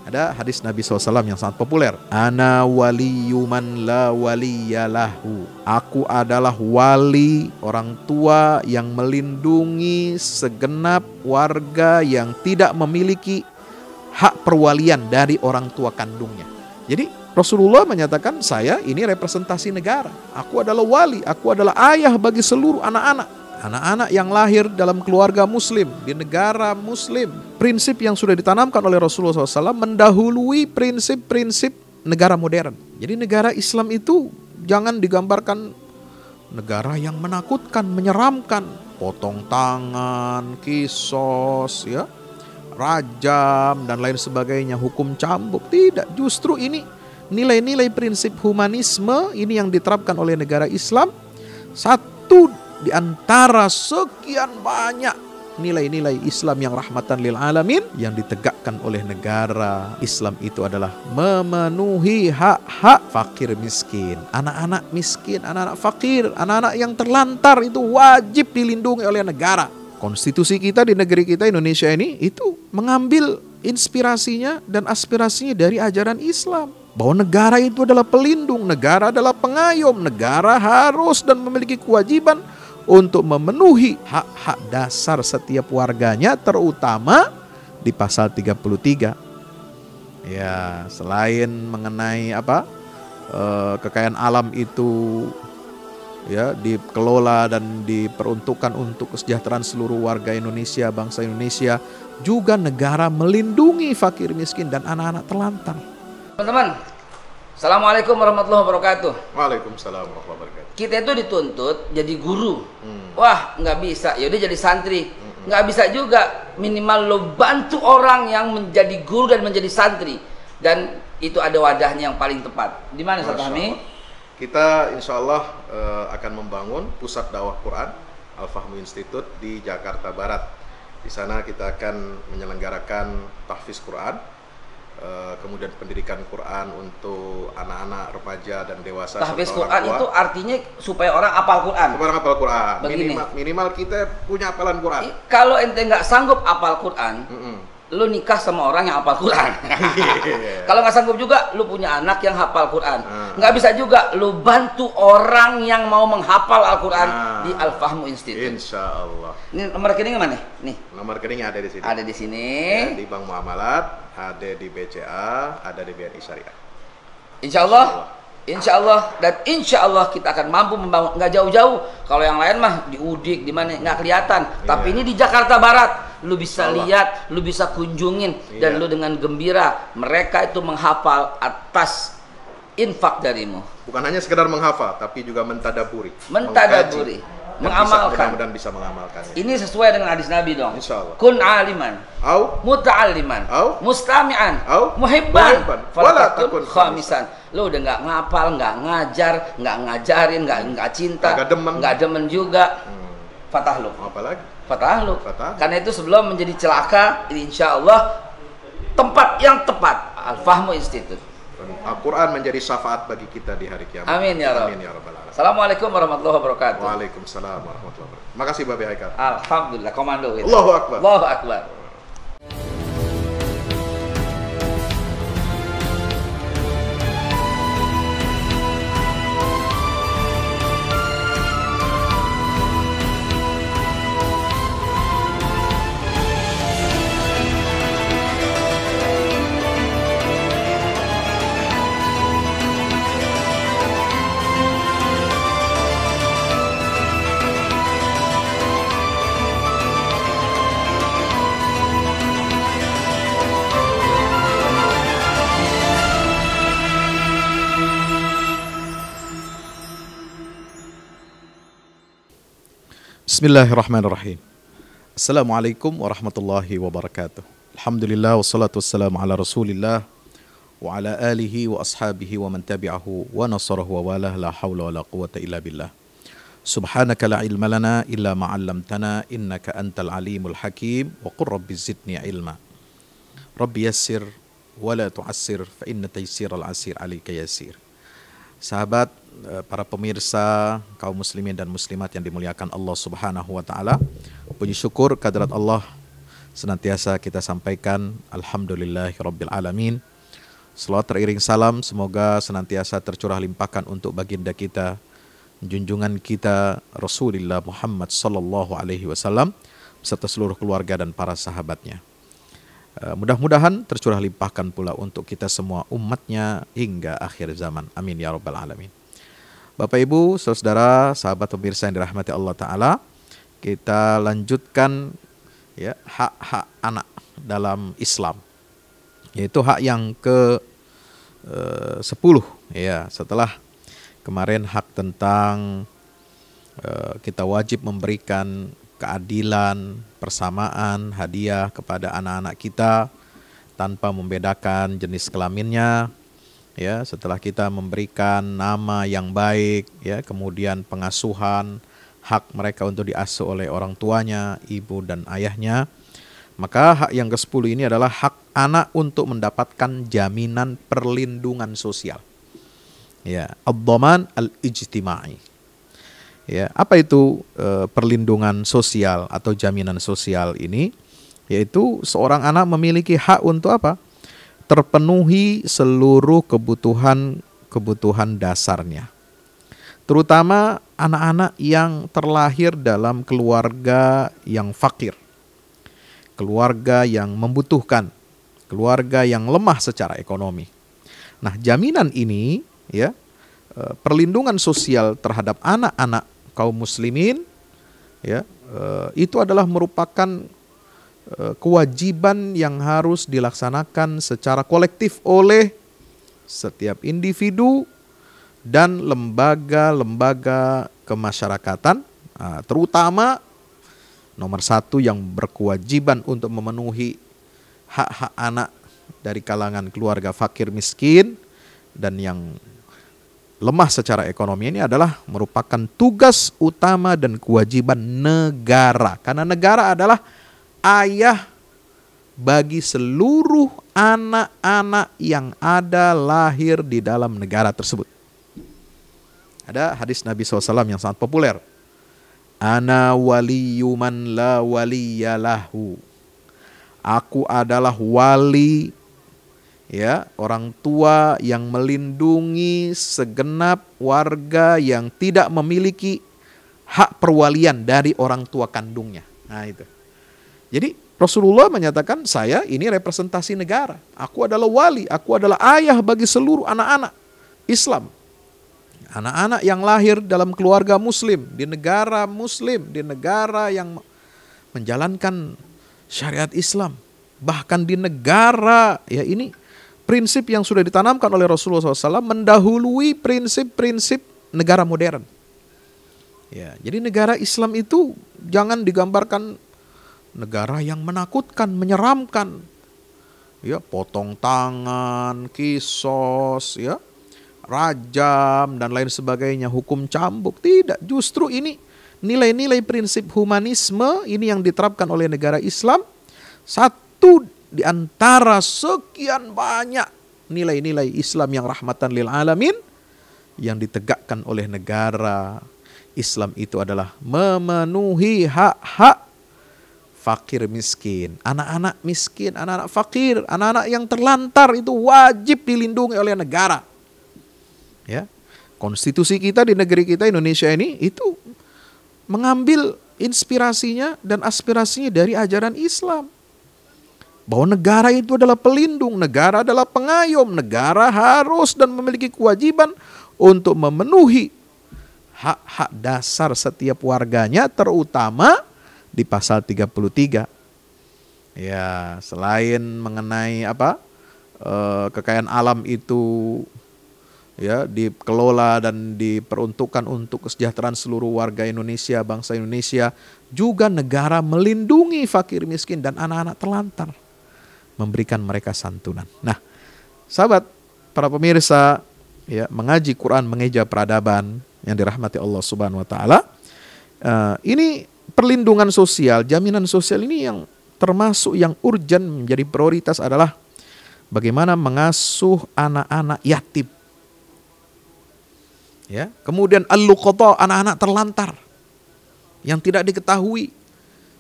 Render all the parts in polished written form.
Ada hadis Nabi SAW yang sangat populer. Ana waliyyu man la waliyalahu. Aku adalah wali orang tua yang melindungi segenap warga yang tidak memiliki hak perwalian dari orang tua kandungnya. Jadi Rasulullah menyatakan, saya ini representasi negara. Aku adalah wali, aku adalah ayah bagi seluruh anak-anak. Anak-anak yang lahir dalam keluarga muslim, di negara muslim. Prinsip yang sudah ditanamkan oleh Rasulullah SAW mendahului prinsip-prinsip negara modern. Jadi negara Islam itu jangan digambarkan negara yang menakutkan, menyeramkan. Potong tangan, kisos, ya, rajam, dan lain sebagainya, hukum cambuk. Tidak, justru ini nilai-nilai prinsip humanisme ini yang diterapkan oleh negara Islam. Satu di antara sekian banyak nilai-nilai Islam yang rahmatan lil alamin yang ditegakkan oleh negara Islam itu adalah memenuhi hak-hak fakir miskin, anak-anak miskin, anak-anak fakir, anak-anak yang terlantar itu wajib dilindungi oleh negara. Konstitusi kita di negeri kita Indonesia ini itu mengambil inspirasinya dan aspirasinya dari ajaran Islam. Bahwa negara itu adalah pelindung, negara adalah pengayom, negara harus dan memiliki kewajiban untuk memenuhi hak-hak dasar setiap warganya, terutama di pasal 33. Ya, selain mengenai kekayaan alam itu ya dikelola dan diperuntukkan untuk kesejahteraan seluruh warga Indonesia, bangsa Indonesia, juga negara melindungi fakir miskin dan anak-anak terlantar. Teman-teman, Assalamualaikum warahmatullahi wabarakatuh. Waalaikumsalam warahmatullahi wabarakatuh. Kita itu dituntut jadi guru. Wah, nggak bisa. Ya udah jadi santri. Nggak bisa juga. Minimal lo bantu orang yang menjadi guru dan menjadi santri. Dan itu ada wadahnya yang paling tepat. Di mana Ustaz Fahmi? Kita insya Allah akan membangun pusat dakwah Quran Al-Fahmu Institute di Jakarta Barat. Di sana kita akan menyelenggarakan tahfiz Quran, kemudian pendidikan Quran untuk anak-anak, remaja dan dewasa. Tahfiz Quran itu artinya supaya orang hafal Quran. Supaya orang hafal Quran. Minimal kita punya hafalan Quran. Kalau ente nggak sanggup hafal Quran, lu nikah sama orang yang hafal Quran. Kalau nggak sanggup juga, lu punya anak yang hafal Quran. Nggak bisa juga, lu bantu orang yang mau menghafal Al-Quran di Al-Fahmu Institute. Insya Allah. Ini nomor rekening mana? Nih. Nomor rekeningnya ada di sini. Ada di sini. Ya, di Bank Muamalat, ada di BCA, ada di BNI Syariah. Insya Allah. Insya Allah dan insya Allah kita akan mampu membangun. Nggak jauh-jauh. Kalau yang lain mah di Udik, di mana nggak kelihatan. Tapi ini di Jakarta Barat. Lu bisa lihat, lu bisa kunjungin, dan lu dengan gembira mereka itu menghafal atas infak darimu. Bukan hanya sekedar menghafal, tapi juga mentadaburi, mengamalkan. Mudah-mudahan bisa mengamalkan. Ini sesuai dengan hadis Nabi dong. Insya Allah. Kun aliman, au muta'alliman, au mustami'an, au muhibban, wala takun khamisan. Lu udah nggak ngapal, nggak ngajar, nggak ngajarin, nggak cinta, nggak demen juga. Fatah lu. Apalagi? Fatah lu. Karena itu sebelum menjadi celaka, insya Allah tempat yang tepat Al-Fahmu Institute. Al-Quran menjadi syafaat bagi kita di hari kiamat. Amin ya Rabb. Amin ya Rabbal alamin. Assalamualaikum warahmatullahi wabarakatuh. Waalaikumsalam warahmatullahi wabarakatuh. Makasih Babe Haikal. Alhamdulillah, komando gitu. Allahu Akbar. Allahu Akbar. Bismillahirrahmanirrahim. Assalamualaikum warahmatullahi wabarakatuh. Alhamdulillah wassalatu wassalamu ala Rasulillah wa ala alihi wa ashabihi wa man tabi'ahu wa nasarahu wa walah, la hawla wa la quwata illa billah. Subhanaka la ilma lana illa ma 'allamtana innaka antal alimul hakim wa qur rabbi zidni ilma. Rabbi yassir wa la tu'assir fa inna taysiral asir 'alaika yasir. Sahabat, para pemirsa, kaum muslimin dan muslimat yang dimuliakan Allah Subhanahu wa taala, puji syukur kehadirat Allah senantiasa kita sampaikan alhamdulillahirabbil alamin. Selawat teriring salam semoga senantiasa tercurah limpahkan untuk baginda kita, junjungan kita Rasulullah Muhammad sallallahu alaihi wasallam beserta seluruh keluarga dan para sahabatnya. Mudah-mudahan tercurah limpahkan pula untuk kita semua umatnya hingga akhir zaman. Amin ya rabbal alamin. Bapak Ibu, saudara, sahabat pemirsa yang dirahmati Allah Ta'ala, kita lanjutkan ya hak-hak anak dalam Islam, yaitu hak yang ke 10 ya, setelah kemarin hak tentang kita wajib memberikan keadilan, persamaan, hadiah kepada anak-anak kita tanpa membedakan jenis kelaminnya. Ya, setelah kita memberikan nama yang baik, ya, kemudian pengasuhan, hak mereka untuk diasuh oleh orang tuanya, ibu dan ayahnya, maka hak yang ke-10 ini adalah hak anak untuk mendapatkan jaminan perlindungan sosial. Ya, ad-dhaman al-ijtima'i. Ya, apa itu perlindungan sosial atau jaminan sosial ini? Yaitu seorang anak memiliki hak untuk apa? Terpenuhi seluruh kebutuhan dasarnya. Terutama anak-anak yang terlahir dalam keluarga yang fakir, keluarga yang membutuhkan, keluarga yang lemah secara ekonomi. Nah, jaminan ini ya, perlindungan sosial terhadap anak-anak kaum muslimin ya, itu adalah merupakan kewajiban yang harus dilaksanakan secara kolektif oleh setiap individu dan lembaga-lembaga kemasyarakatan, terutama nomor 1 yang berkewajiban untuk memenuhi hak-hak anak dari kalangan keluarga fakir miskin dan yang lemah secara ekonomi ini adalah merupakan tugas utama dan kewajiban negara, karena negara adalah ayah bagi seluruh anak-anak yang ada lahir di dalam negara tersebut. Ada hadis Nabi SAW yang sangat populer. Ana waliyyu man la waliyalahu. Aku adalah wali, ya, orang tua yang melindungi segenap warga yang tidak memiliki hak perwalian dari orang tua kandungnya. Nah itu. Jadi Rasulullah menyatakan, saya ini representasi negara. Aku adalah wali, aku adalah ayah bagi seluruh anak-anak Islam. Anak-anak yang lahir dalam keluarga muslim, di negara yang menjalankan syariat Islam. Bahkan di negara, ya ini prinsip yang sudah ditanamkan oleh Rasulullah SAW mendahului prinsip-prinsip negara modern. Ya, jadi negara Islam itu jangan digambarkan negara yang menakutkan, menyeramkan, ya, potong tangan, kisos, ya, rajam dan lain sebagainya, hukum cambuk. Tidak, justru ini nilai-nilai prinsip humanisme ini yang diterapkan oleh negara Islam. Satu di antara sekian banyak nilai-nilai Islam yang rahmatan lil alamin yang ditegakkan oleh negara Islam itu adalah memenuhi hak-hak fakir miskin, anak-anak miskin, anak-anak fakir, anak-anak yang terlantar itu wajib dilindungi oleh negara. Ya, konstitusi kita di negeri kita Indonesia ini itu mengambil inspirasinya dan aspirasinya dari ajaran Islam. Bahwa negara itu adalah pelindung, negara adalah pengayom, negara harus dan memiliki kewajiban untuk memenuhi hak-hak dasar setiap warganya, terutama di pasal 33. Ya, selain mengenai kekayaan alam itu ya dikelola dan diperuntukkan untuk kesejahteraan seluruh warga Indonesia, bangsa Indonesia, juga negara melindungi fakir miskin dan anak-anak terlantar, memberikan mereka santunan. Nah, sahabat, para pemirsa, ya, mengaji Quran, mengeja peradaban yang dirahmati Allah Subhanahu wa taala. Ini perlindungan sosial, jaminan sosial ini yang termasuk yang urgen menjadi prioritas adalah bagaimana mengasuh anak-anak yatim. Ya, kemudian al-luqata, anak-anak terlantar yang tidak diketahui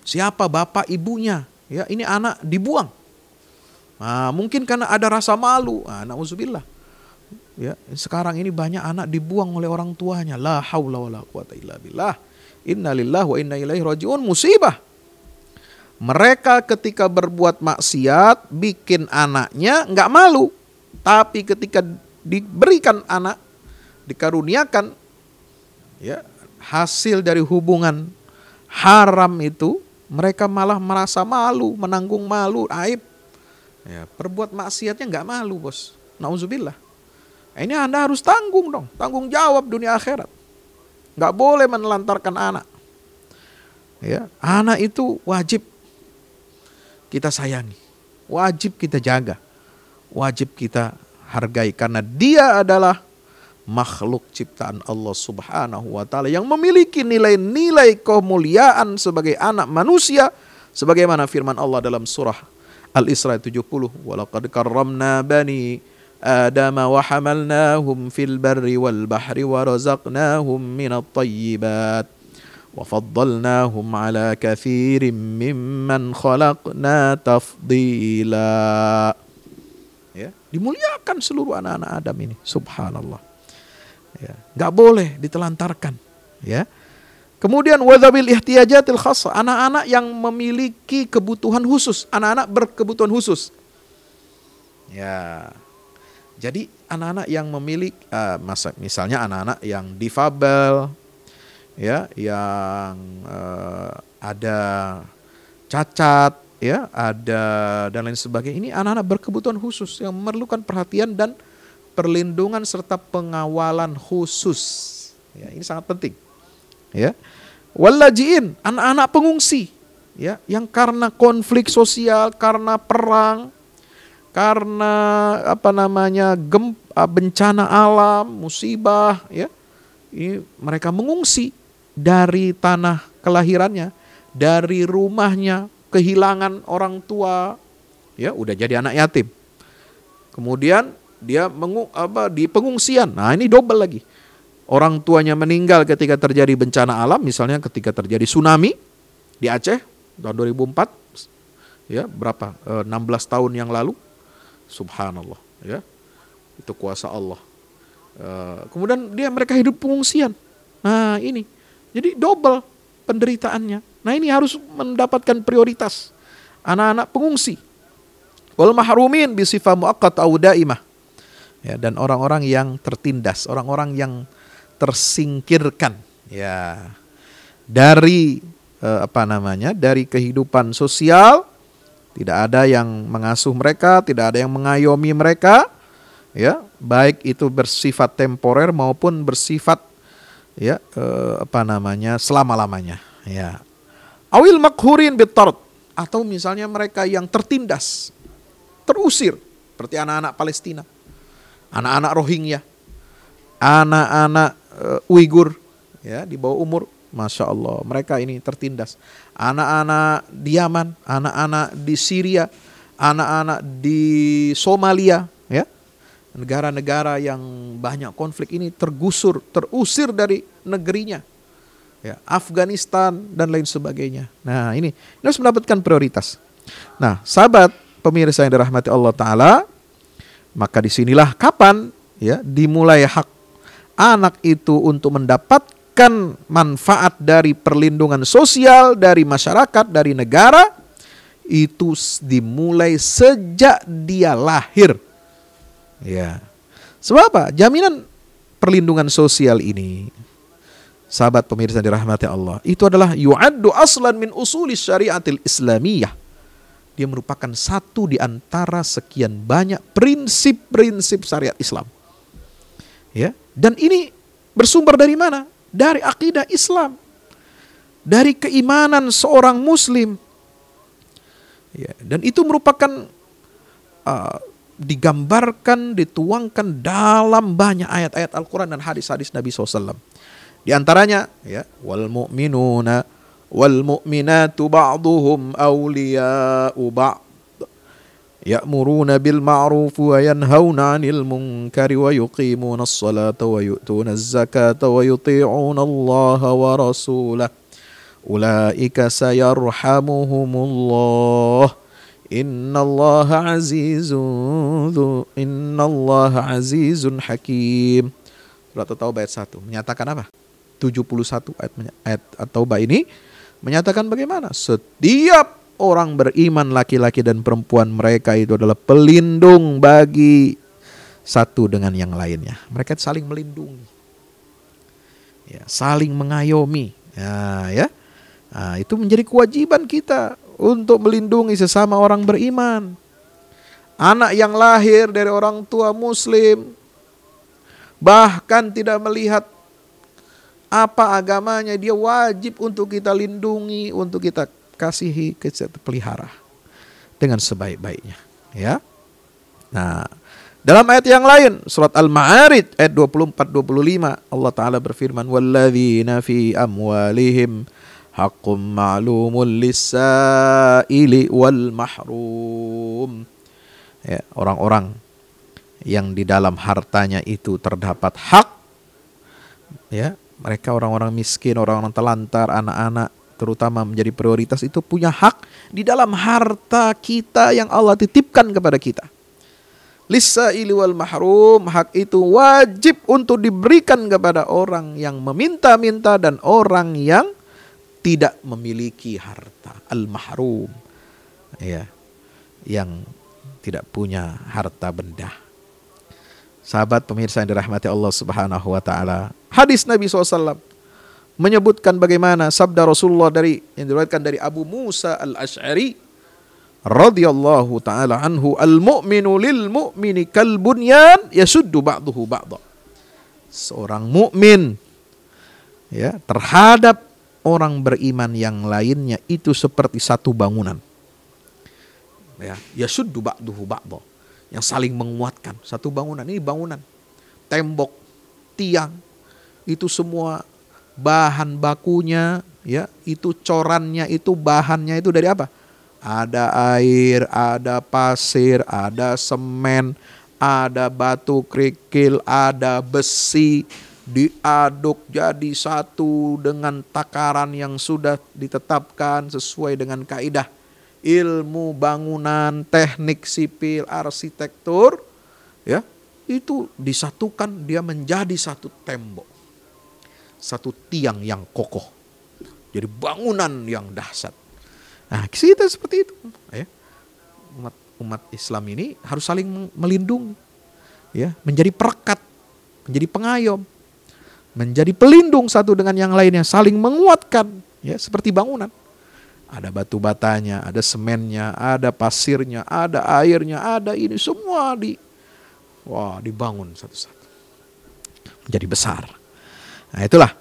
siapa bapak ibunya, Ya, ini anak dibuang. Nah, mungkin karena ada rasa malu. Na'udzubillah. Ya, sekarang ini banyak anak dibuang oleh orang tuanya. La haula wala quwata illa billah. Inna lillahi wa inna ilaihi raji'un. Musibah. Mereka ketika berbuat maksiat, bikin anaknya nggak malu. Tapi ketika diberikan anak, dikaruniakan, ya, hasil dari hubungan haram itu, mereka malah merasa malu, menanggung malu, aib. Ya, perbuat maksiatnya nggak malu, bos. Nauzubillah. Ini Anda harus tanggung dong, tanggung jawab dunia akhirat. Nggak boleh menelantarkan anak. Ya, anak itu wajib kita sayangi, wajib kita jaga, wajib kita hargai karena dia adalah makhluk ciptaan Allah Subhanahu wa taala yang memiliki nilai-nilai kemuliaan sebagai anak manusia sebagaimana firman Allah dalam surah Al-Isra 70, walaqad karramna bani Adam wa hamalnahum fil barri wal bahri wa razaqnahum minat thayyibat wa faddalnahum ala katsirin mimman khalaqna tafdila. Ya, dimuliakan seluruh anak-anak Adam ini, subhanallah. Ya, nggak boleh ditelantarkan. Ya. Kemudian wadzabil ihtiyajatil khassah, anak-anak yang memiliki kebutuhan khusus, anak-anak berkebutuhan khusus. Ya. Jadi anak-anak yang memiliki misalnya anak-anak yang difabel, ya, yang ada cacat, ya, ada dan lain sebagainya. Ini anak-anak berkebutuhan khusus yang memerlukan perhatian dan perlindungan serta pengawalan khusus. Ya, ini sangat penting. Ya. Wallajiin, anak-anak pengungsi, ya, yang karena konflik sosial, karena perang, karena bencana alam, musibah, ya. Ini mereka mengungsi dari tanah kelahirannya, dari rumahnya, kehilangan orang tua, ya, udah jadi anak yatim. Kemudian dia di pengungsian. Nah, ini double lagi. Orang tuanya meninggal ketika terjadi bencana alam, misalnya ketika terjadi tsunami di Aceh tahun 2004, ya, berapa? 16 tahun yang lalu. Subhanallah, ya. Itu kuasa Allah. Kemudian mereka hidup pengungsian. Nah, ini. Jadi double penderitaannya. Nah, ini harus mendapatkan prioritas. Anak-anak pengungsi. Wal mahrumin bi sifah muaqqat au daimah. Ya, dan orang-orang yang tertindas, orang-orang yang tersingkirkan, ya, dari dari kehidupan sosial. Tidak ada yang mengasuh mereka, tidak ada yang mengayomi mereka, ya, baik itu bersifat temporer maupun bersifat, ya, selama-lamanya, ya. Awil makhurin bitard, atau misalnya mereka yang tertindas, terusir, seperti anak-anak Palestina, anak-anak Rohingya, anak-anak Uighur, ya, di bawah umur. Masya Allah, mereka ini tertindas. Anak-anak di Yaman, anak-anak di Syria, anak-anak di Somalia, ya, negara-negara yang banyak konflik ini terusir dari negerinya, ya, Afghanistan dan lain sebagainya. Nah, ini harus mendapatkan prioritas. Nah, sahabat pemirsa yang dirahmati Allah Ta'ala, maka disinilah kapan, ya, dimulai hak anak itu untuk mendapatkan manfaat dari perlindungan sosial, dari masyarakat, dari negara, itu dimulai sejak dia lahir. Ya. Sebab apa? Jaminan perlindungan sosial ini, sahabat pemirsa dirahmati Allah, itu adalah yu'addu aslan min usuli syariatil islamiyah. Dia merupakan satu di antara sekian banyak prinsip-prinsip syariat Islam. Ya, dan ini bersumber dari mana? Dari akidah Islam, dari keimanan seorang muslim, ya, dan itu merupakan digambarkan, dituangkan dalam banyak ayat-ayat Al-Quran dan hadis-hadis Nabi SAW. Di antaranya, ya, wal mu'minuna wal mu'minatu ba'duhum awliya'u ba'd ya'muruna bil ma'ruf wa yanhauna 'anil munkari wa yuqimuna as-salata wa yu'tuna az-zakata wa yuti'una Allah wa rasulahu ulaika sayarhamuhumullah innallaha azizun hakim. Surat At-Taubah ayat 1 menyatakan apa? 71 ayat At-Taubah ini menyatakan bagaimana? Setiap orang beriman laki-laki dan perempuan mereka itu adalah pelindung bagi satu dengan yang lainnya. Mereka saling melindungi, ya, saling mengayomi. Ya. Nah, itu menjadi kewajiban kita untuk melindungi sesama orang beriman. Anak yang lahir dari orang tua muslim, bahkan tidak melihat apa agamanya, dia wajib untuk kita lindungi, untuk kita kasihi, kita pelihara dengan sebaik-baiknya. Ya. Nah, dalam ayat yang lain, surat Al-Ma'arij ayat 24-25, Allah Ta'ala berfirman, walladzina fi amwalihim haqqum ma'lumun lis-sa'ili wal mahrum. Ya, orang-orang yang di dalam hartanya itu terdapat hak, ya, mereka orang-orang miskin, orang-orang telantar, anak-anak terutama menjadi prioritas, itu punya hak di dalam harta kita yang Allah titipkan kepada kita. Lis-sa'ili wal mahrum, hak itu wajib untuk diberikan kepada orang yang meminta-minta dan orang yang tidak memiliki harta. Al-mahrum, ya, yang tidak punya harta benda. Sahabat pemirsa yang dirahmati Allah Subhanahu wa taala, hadis Nabi SAW menyebutkan bagaimana sabda Rasulullah yang diriwayatkan dari Abu Musa Al-Asy'ari radhiyallahu taala anhu, al-mu'minu lil mu'mini kal bunyan yasuddu ba'duhu ba'dha. Seorang mukmin, ya, terhadap orang beriman yang lainnya itu seperti satu bangunan. Ya, yasuddu ba'duhu ba'dha, yang saling menguatkan. Satu bangunan, ini bangunan, tembok, tiang, itu semua bahan bakunya, ya, itu corannya, itu bahannya itu dari apa? Ada air, ada pasir, ada semen, ada batu kerikil, ada besi, diaduk jadi satu dengan takaran yang sudah ditetapkan sesuai dengan kaidah ilmu bangunan, teknik sipil, arsitektur, ya, itu disatukan, dia menjadi satu tembok, satu tiang yang kokoh, jadi bangunan yang dahsyat. Nah, kita seperti itu, ya. Umat Islam ini harus saling melindungi, ya, menjadi perekat, menjadi pengayom, menjadi pelindung satu dengan yang lainnya, saling menguatkan, ya, seperti bangunan. Ada batu batanya, ada semennya, ada pasirnya, ada airnya, ada ini semua dibangun satu-satu menjadi besar. Nah, itulah.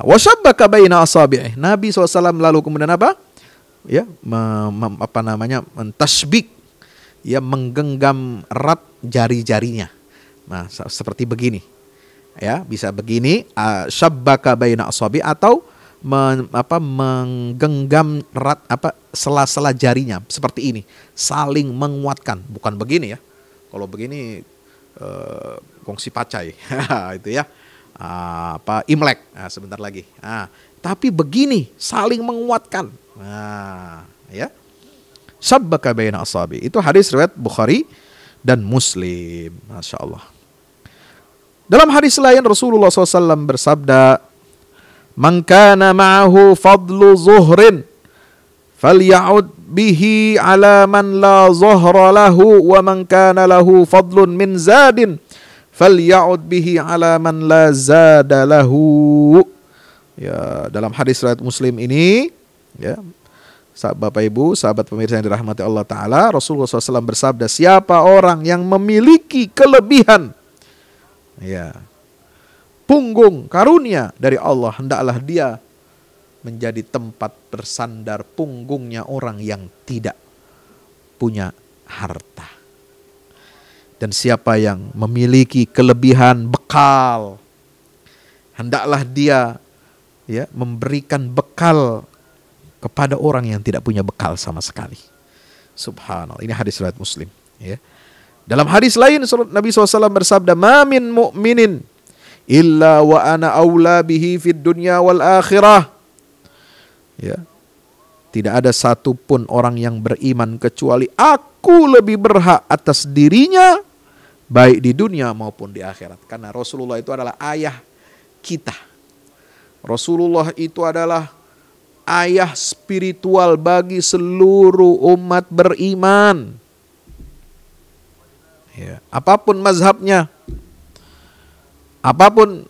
Wasyabbaka baina asabi'i. Nabi SAW lalu kemudian apa? Ya, mentasbik, ya, menggenggam erat jari-jarinya. Nah, seperti begini. Ya, bisa begini, syabbaka baina asabi, atau menggenggam erat sela-sela jarinya seperti ini, saling menguatkan. Bukan begini, ya. Kalau begini kongsi pacai. Itu, ya. Imlek, sebentar lagi. Tapi begini, saling menguatkan. Ya. Syabbaka baina asabi. Itu hadis riwayat Bukhari dan Muslim. Masya Allah. Dalam hadis lain Rasulullah SAW bersabda, man kana ma'ahu fadlu zuhrin falya'ud bihi ala man la zuhra lahu, wa man kana lahu fadlun min zadin falya'ud bihi ala man la zada lahu. Ya, dalam hadis riwayat Muslim ini, ya, Bapak Ibu, sahabat pemirsa yang dirahmati Allah Ta'ala, Rasulullah SAW bersabda, siapa orang yang memiliki kelebihan, ya, punggung karunia dari Allah, hendaklah dia menjadi tempat bersandar punggungnya orang yang tidak punya harta. Dan siapa yang memiliki kelebihan bekal, hendaklah dia, ya, memberikan bekal kepada orang yang tidak punya bekal sama sekali. Subhanallah. Ini hadis riwayat Muslim, ya. Dalam hadis lain Nabi SAW bersabda, ma min mu'minin illa wa ana aula bihi fid dunya wal akhirah. Ya. Tidak ada satupun orang yang beriman kecuali aku lebih berhak atas dirinya, baik di dunia maupun di akhirat. Karena Rasulullah itu adalah ayah kita. Rasulullah itu adalah ayah spiritual bagi seluruh umat beriman. Ya, apapun mazhabnya, apapun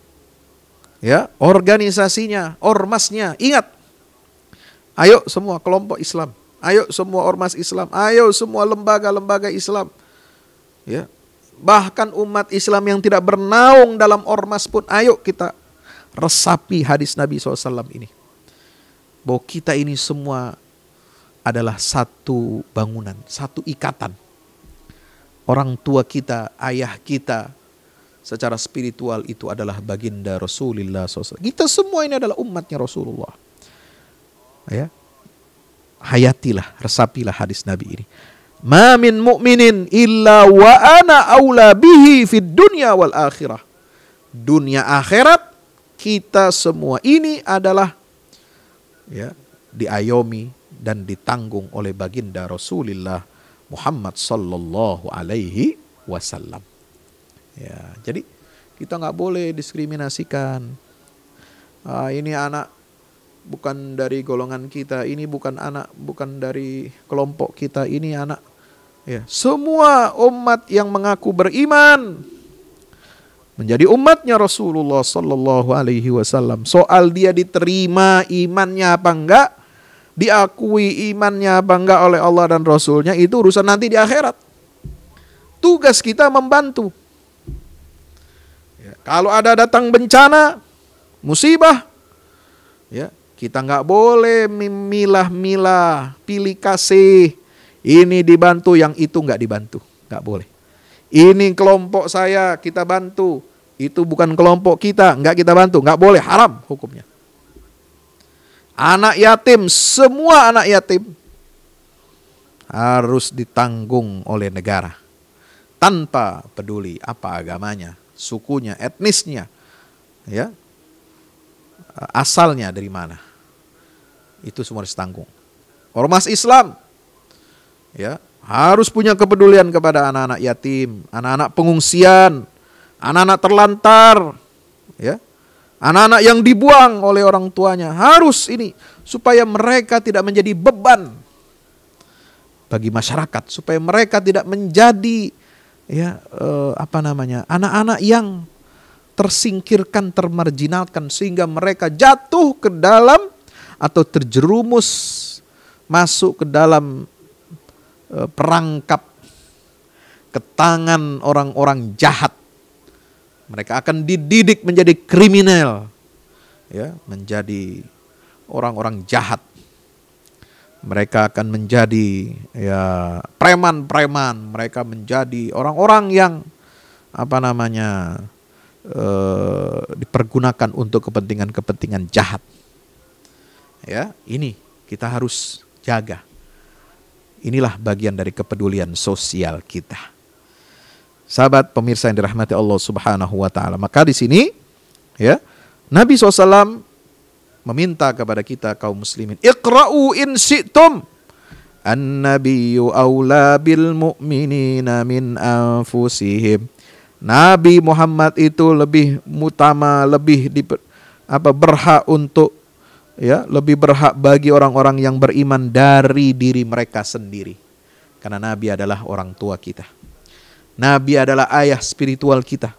ya organisasinya, ormasnya, ingat, ayo semua kelompok Islam, ayo semua ormas Islam, ayo semua lembaga-lembaga Islam. Ya. Bahkan umat Islam yang tidak bernaung dalam ormas pun, ayo kita resapi hadis Nabi SAW ini. Bahwa kita ini semua adalah satu bangunan, satu ikatan. Orang tua kita, ayah kita, secara spiritual itu adalah baginda Rasulullah SAW. Kita semua ini adalah umatnya Rasulullah. Ya, hayatilah, resapilah hadis Nabi ini. Ma min mu'minin illa wa ana aula bihi fid dunya wal akhirah. Dunia akhirat kita semua ini adalah ya diayomi dan ditanggung oleh baginda Rasulullah Muhammad sallallahu alaihi wasallam. Ya, jadi kita nggak boleh diskriminasikan. Ini anak bukan dari golongan kita, ini bukan dari kelompok kita, ini anak. Ya, semua umat yang mengaku beriman menjadi umatnya Rasulullah sallallahu alaihi wasallam. Soal dia diterima imannya apa enggak, diakui imannya apa enggak oleh Allah dan Rasulnya, itu urusan nanti di akhirat. Tugas kita membantu. Ya, kalau ada datang bencana, musibah, ya, kita nggak boleh milah-milah, pilih kasih. Ini dibantu, yang itu nggak dibantu. Nggak boleh. Ini kelompok saya, kita bantu. Itu bukan kelompok kita, nggak kita bantu. Nggak boleh, haram hukumnya. Anak yatim, semua anak yatim harus ditanggung oleh negara. Tanpa peduli apa agamanya, sukunya, etnisnya, ya, asalnya dari mana. Itu semua harus ditanggung. Ormas Islam ya harus punya kepedulian kepada anak-anak yatim, anak-anak pengungsian, anak-anak terlantar, ya, anak-anak yang dibuang oleh orang tuanya. Harus ini supaya mereka tidak menjadi beban bagi masyarakat, supaya mereka tidak menjadi ya anak-anak yang tersingkirkan, termarginalkan, sehingga mereka jatuh ke dalam atau terjerumus masuk ke dalam perangkap ke tangan orang-orang jahat. Mereka akan dididik menjadi kriminal, ya, menjadi orang-orang jahat. Mereka akan menjadi ya preman-preman. Mereka menjadi orang-orang yang dipergunakan untuk kepentingan-kepentingan jahat. Ya, ini kita harus jaga. Inilah bagian dari kepedulian sosial kita. Sahabat pemirsa yang dirahmati Allah Subhanahu wa taala. Maka di sini ya, Nabi SAW meminta kepada kita kaum muslimin, Iqra'u in syi'tum. An-nabiyyu aula bil mu'minina min anfusihim. Nabi Muhammad itu lebih utama, lebih berhak untuk lebih berhak bagi orang-orang yang beriman dari diri mereka sendiri. Karena Nabi adalah orang tua kita. Nabi adalah ayah spiritual kita.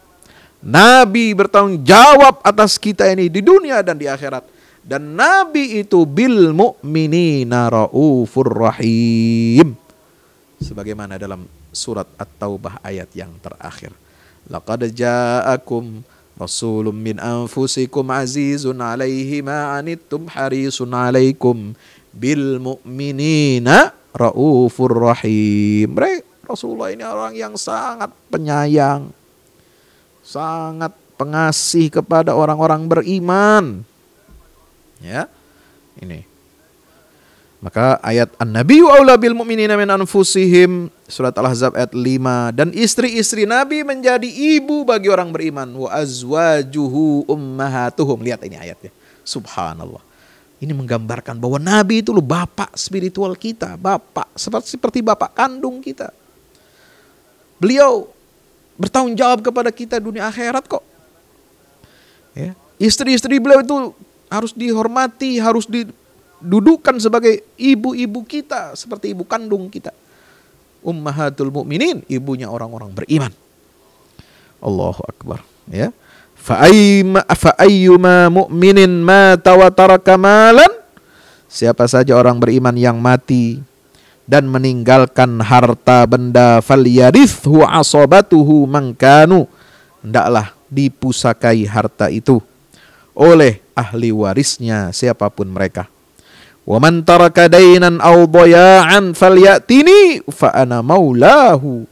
Nabi bertanggung jawab atas kita ini di dunia dan di akhirat. Dan Nabi itu bil mu'minina raufur rahim. Sebagaimana dalam surat At-Taubah ayat yang terakhir. Laqad ja'akum rasulun min anfusikum azizun alaihi ma anittum harisun alaikum bil mu'minina raufur rahim. Rasulullah ini orang yang sangat penyayang, sangat pengasih kepada orang-orang beriman. Ya, ini. Maka ayat An-Nabiyyu aula bil mu'minina min anfusihim, surat Al-Ahzab ayat 5, dan istri-istri Nabi menjadi ibu bagi orang beriman. Wa azwajuhu ummahatuhum. Lihat ini ayatnya. Subhanallah. Ini menggambarkan bahwa Nabi itu loh bapak spiritual kita, bapak seperti bapak kandung kita. Beliau bertanggung jawab kepada kita dunia akhirat kok. Ya. Istri-istri beliau itu harus dihormati, harus didudukan sebagai ibu-ibu kita, seperti ibu kandung kita. Ummahatul mu'minin, ibunya orang-orang beriman. Allahu Akbar. Ya. Fa'ayyuma mu'minin mata wa taraka malan. Siapa saja orang beriman yang mati dan meninggalkan harta benda, falyarithhu asabatuhu mangkanu, hendaklah dipusakai harta itu oleh ahli warisnya siapapun mereka. Wa man taraka dainan aw daya'an falyatini fa ana maulahu.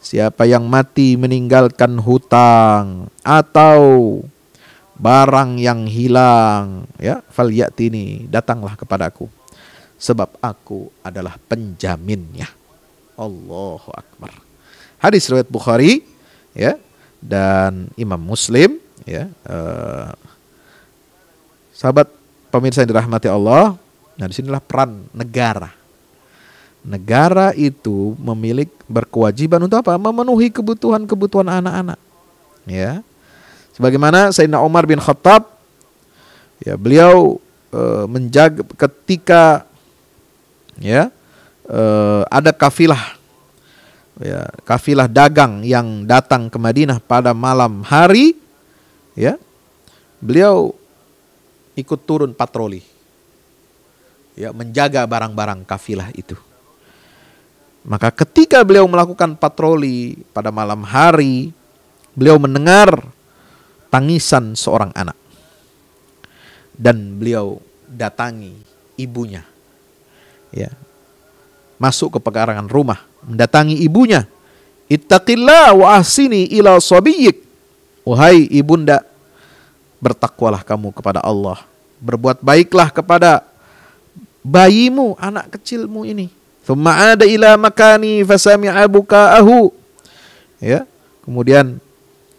Siapa yang mati meninggalkan hutang atau barang yang hilang, ya, falyatini, datanglah kepadaku, sebab aku adalah penjaminnya. Allahu Akbar. Hadis riwayat Bukhari, ya, dan Imam Muslim, ya. Sahabat pemirsa yang dirahmati Allah, nah disinilah peran negara. Negara itu berkewajiban untuk apa? Memenuhi kebutuhan anak-anak. Ya. Sebagaimana Sayyidina Umar bin Khattab, ya, beliau menjaga ketika, ya, ada kafilah, ya, kafilah dagang yang datang ke Madinah pada malam hari, ya, beliau ikut turun patroli, ya, menjaga barang-barang kafilah itu. Maka ketika beliau melakukan patroli pada malam hari, beliau mendengar tangisan seorang anak. Dan beliau datangi ibunya. Ya. Masuk ke pekarangan rumah, mendatangi ibunya. Ittaqillah wa ahsini ila sabiyyik. Wahai ibunda, bertakwalah kamu kepada Allah. Berbuat baiklah kepada bayimu, anak kecilmu ini. Thumma ada ila makani fasami'a buka'ahu. Ya, kemudian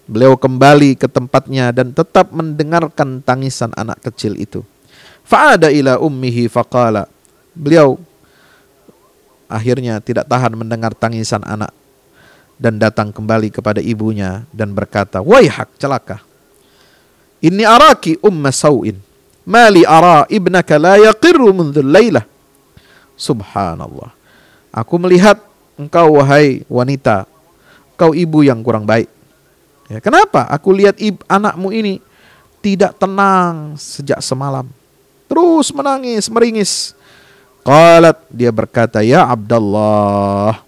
beliau kembali ke tempatnya dan tetap mendengarkan tangisan anak kecil itu. Fa'ada ila ummihi faqala. Beliau akhirnya tidak tahan mendengar tangisan anak dan datang kembali kepada ibunya dan berkata, "Waihak, celaka. Inni araki umma sau'in. Mali ara ibnaka la yaqirru mundhul lailah." Subhanallah. Aku melihat engkau, wahai wanita, kau ibu yang kurang baik. Ya, kenapa? Aku lihat anakmu ini tidak tenang sejak semalam. Terus menangis, meringis. Qalat, dia berkata, "Ya Abdullah."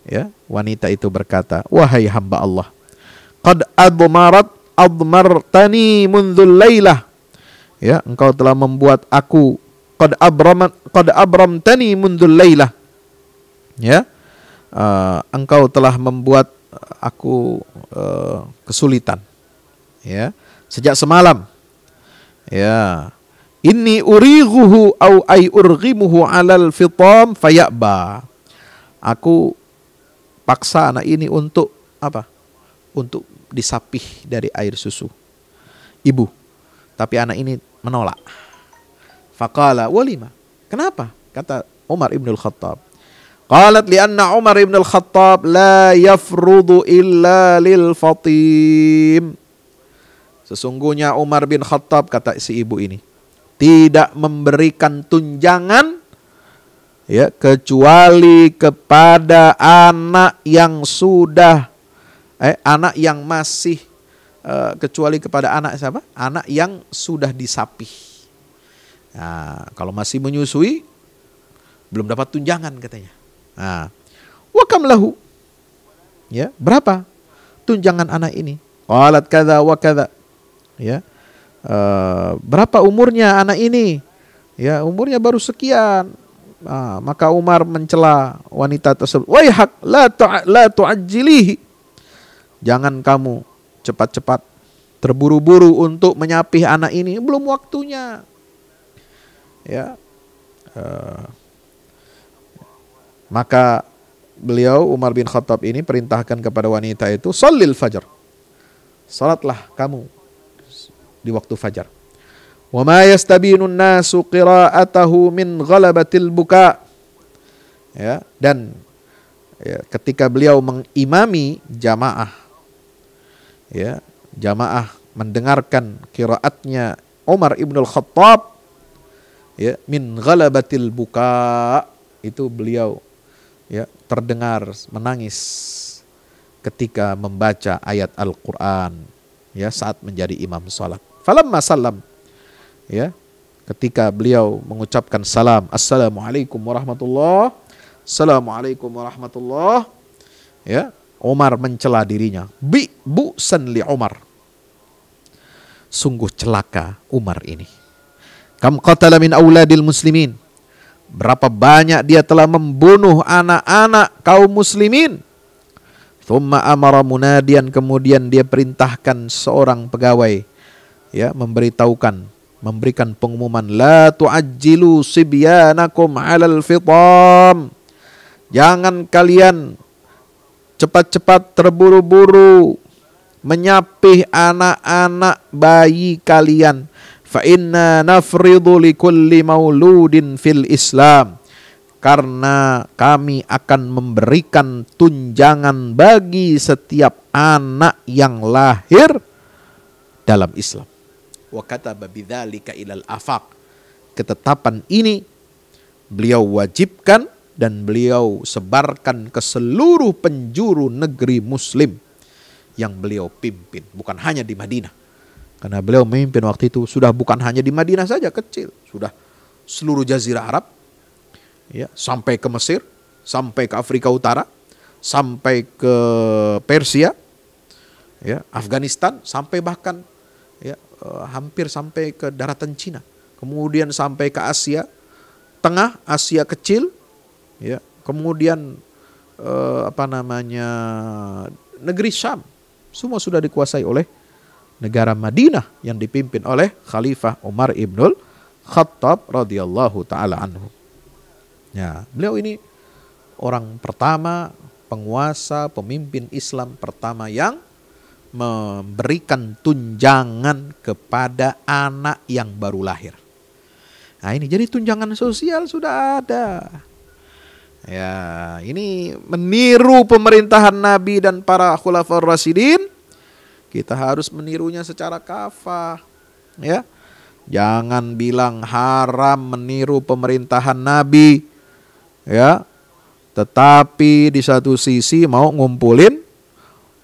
Ya, wanita itu berkata, "Wahai hamba Allah, qad admartani mundhul lailah." Ya, engkau telah membuat aku qad abramtani mundhul lailah. Ya, engkau telah membuat aku kesulitan, ya, sejak semalam. Ya, inni urighuhu au ay urghimuhu alal fitam fayaba. Aku paksa anak ini untuk apa? Untuk disapih dari air susu ibu. Tapi anak ini menolak. Faqala walima. Kenapa? Kata Umar ibn al-Khattab. Qalat lianna Umar ibn al-Khattab la yafrudu illa lil fatim. Sesungguhnya Umar bin Khattab, kata si ibu ini, tidak memberikan tunjangan, ya, kecuali kepada anak yang sudah anak yang masih kecuali kepada anak siapa? Anak yang sudah disapih. Nah, kalau masih menyusui belum dapat tunjangan katanya. Nah, wa kam lahu? Ya, berapa tunjangan anak ini? Qalat kadza wa kadza. Ya. Berapa umurnya anak ini? Ya, umurnya baru sekian. Nah, maka Umar mencela wanita tersebut. Waihak la tu'ajjilihi. Jangan kamu cepat-cepat terburu-buru untuk menyapih anak ini, belum waktunya. Ya. Maka beliau Umar bin Khattab ini perintahkan kepada wanita itu, "Shallil fajar." Salatlah kamu di waktu fajar. Wa ma yastabinun nasu qira'atahu min ghalabatil buka. Ya, dan ya, ketika beliau mengimami jamaah, ya, jamaah mendengarkan qiraatnya Umar ibn al-Khattab, ya, min ghalabatil buka, itu beliau ya terdengar menangis ketika membaca ayat Al-Quran, ya, saat menjadi imam salat. Falamma salam, ya, ketika beliau mengucapkan salam, assalamualaikum warahmatullah, assalamualaikum warahmatullah, ya, Umar mencela dirinya, bu'san li Umar, sungguh celaka Umar ini. Kam qatala min auladil muslimin, berapa banyak dia telah membunuh anak-anak kaum muslimin. Thumma amara munadian, kemudian dia perintahkan seorang pegawai, ya, memberikan pengumuman, la tu'ajjilu sibyanakum 'alal fitam, jangan kalian cepat-cepat terburu-buru menyapih anak-anak bayi kalian. Fa inna nafridu likulli mauludin fil Islam, karena kami akan memberikan tunjangan bagi setiap anak yang lahir dalam Islam. Wa kataba bidzalika ilal afaq, ketetapan ini beliau wajibkan dan beliau sebarkan ke seluruh penjuru negeri muslim yang beliau pimpin, bukan hanya di Madinah. Karena beliau memimpin waktu itu sudah bukan hanya di Madinah saja kecil, sudah seluruh jazirah Arab, ya, sampai ke Mesir, sampai ke Afrika Utara, sampai ke Persia, ya, Afghanistan, sampai bahkan, ya, hampir sampai ke daratan Cina, kemudian sampai ke Asia Tengah, Asia kecil, ya, kemudian negeri Syam, semua sudah dikuasai oleh negara Madinah yang dipimpin oleh Khalifah Umar ibnul Khattab radhiyallahu taala anhu. Ya, beliau ini orang pertama, penguasa, pemimpin Islam pertama yang memberikan tunjangan kepada anak yang baru lahir. Nah, ini jadi tunjangan sosial sudah ada. Ya, ini meniru pemerintahan Nabi dan para khulafaur rasyidin. Kita harus menirunya secara kafah, ya. Jangan bilang haram meniru pemerintahan Nabi, ya. Tetapi di satu sisi mau ngumpulin